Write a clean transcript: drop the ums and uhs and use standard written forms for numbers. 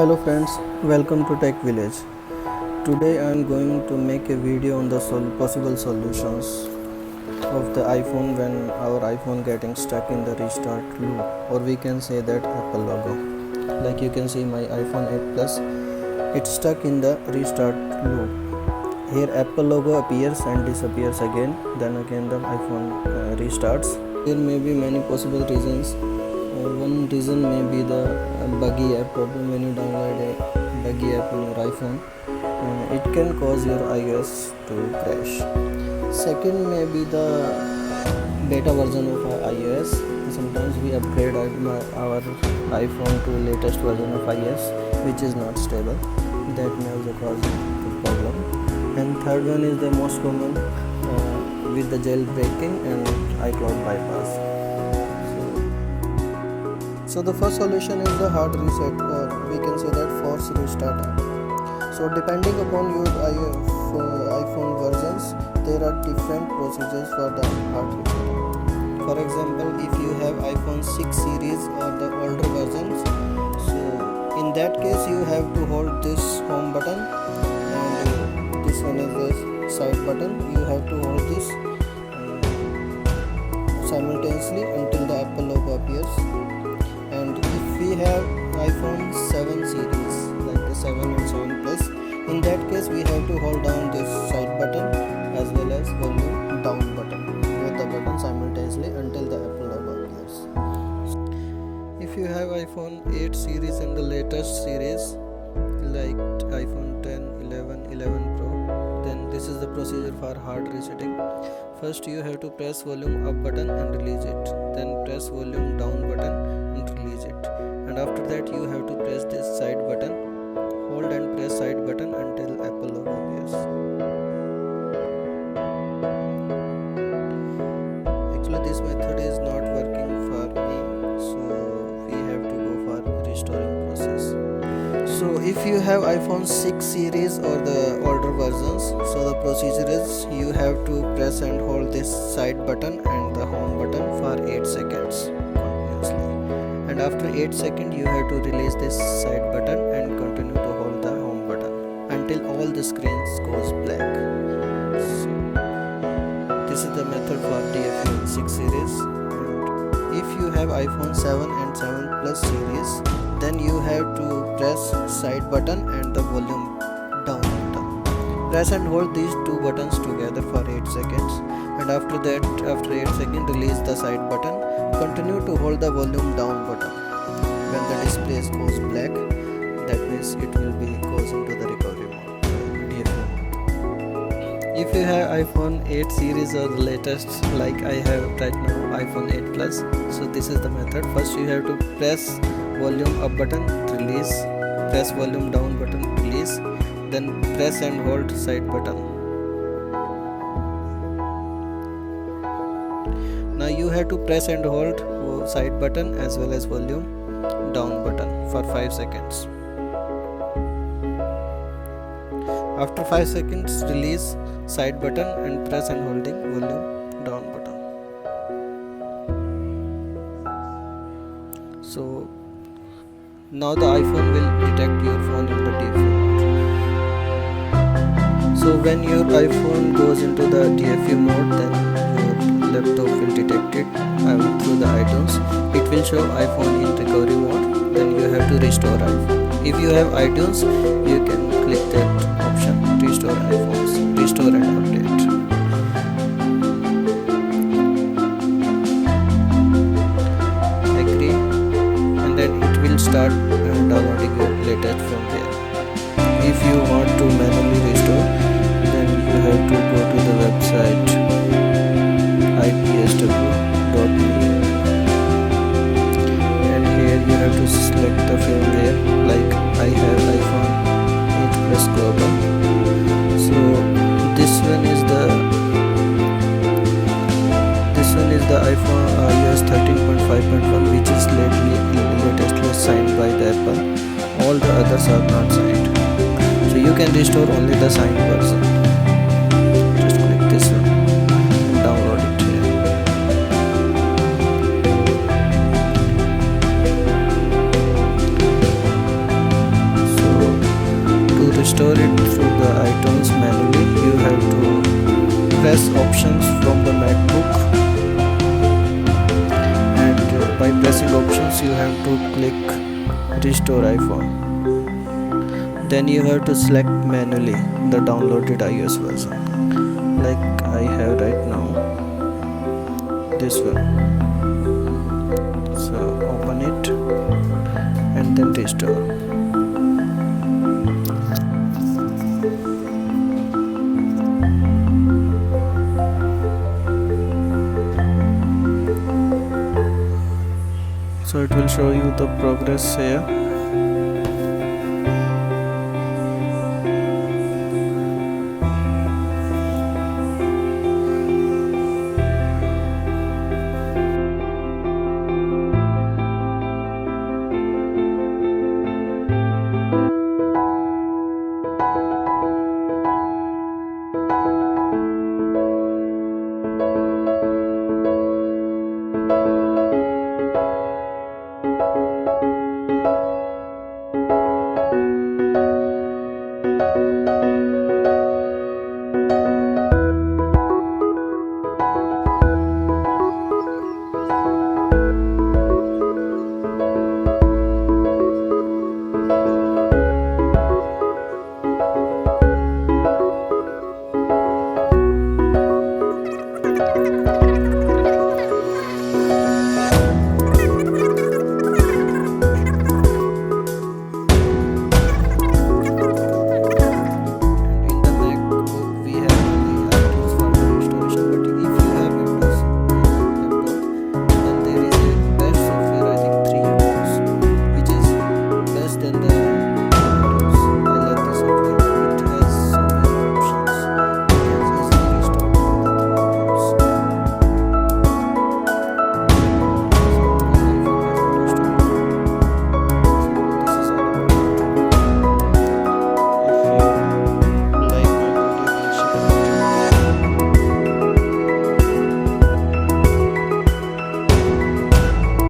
Hello friends, welcome to Tech Village. Today I am going to make a video on the possible solutions of the iPhone when our iPhone getting stuck in the restart loop, or we can say that Apple logo. Like you can see my iPhone 8 Plus, it's stuck in the restart loop. Here Apple logo appears and disappears again, then again the iPhone restarts. There may be many possible reasons. One reason may be the buggy app problem. When you download a buggy app on your iPhone, it can cause your iOS to crash. Second may be the beta version of iOS. Sometimes we upgrade our iPhone to latest version of iOS, which is not stable. That may also cause the problem. And third one is the most common with the jailbreaking and iCloud bypass. So the first solution is the hard reset, or we can say that force restarting. So depending upon your iPhone versions, there are different procedures for the hard resetting. For example, if you have iPhone 6 series or the older versions, so in that case you have to hold this home button, and this one is the side button. You have to hold this simultaneously until the Apple logo appears. And if we have iPhone 7 series, like the 7 and 7 Plus, in that case we have to hold down this side button as well as volume down button, both the buttons simultaneously until the Apple logo appears. If you have iPhone 8 series and the latest series like iPhone 10, 11, 11 Pro, then this is the procedure for hard resetting. First you have to press volume up button and release it, then press volume down button and release it, and after that you have to press this side button, hold and press side button until Apple logo appears. Actually this method is not working for me, so we have to go for restoring process. So if you have iPhone 6 series or the older versions, so the procedure is you have to press and hold this side button and the home button for 8 seconds continuously, and after 8 seconds you have to release this side button and continue to hold the home button until all the screens goes black. So this is the method for iPhone 6 series. And if you have iPhone 7 and 7 Plus series, then you have to press side button and the volume down button. Press and hold these two buttons together for 8 seconds, and after that, after 8 seconds, release the side button. Continue to hold the volume down button. When the display goes black, that means it will be goes into the recovery mode, DFU mode. If you have iPhone 8 series or the latest, like I have right now iPhone 8 Plus, so this is the method. First you have to press volume up button, release, press volume down button, release, then press and hold side button. Now you have to press and hold side button as well as volume down button for 5 seconds. After 5 seconds, release side button and press and holding volume down button. So now the iPhone will detect your phone in the DFU mode. So when your iPhone goes into the DFU mode, then your laptop will detect it through the iTunes. It will show iPhone in recovery mode. Then you have to restore iPhone. If you have iTunes, you can click that option, restore iPhones, restore and update. Agree, and then it will start downloading your latest from there. If you want to manually restore, then you have to go to the website ipsw.me, and here you have to select the film there. Like I have iPhone 8 Plus Global, so this one is the iPhone iOS 13.5.1, which is latestly signed by the Apple. All the others are not signed, so you can restore only the signed version. Just click this one and download it here. restore it through the iTunes manually, you have to press options from the MacBook, and by pressing options you have to click restore iPhone. Then you have to select manually the downloaded iOS version, like I have right now, this one. So open it and then restore. So it will show you the progress here.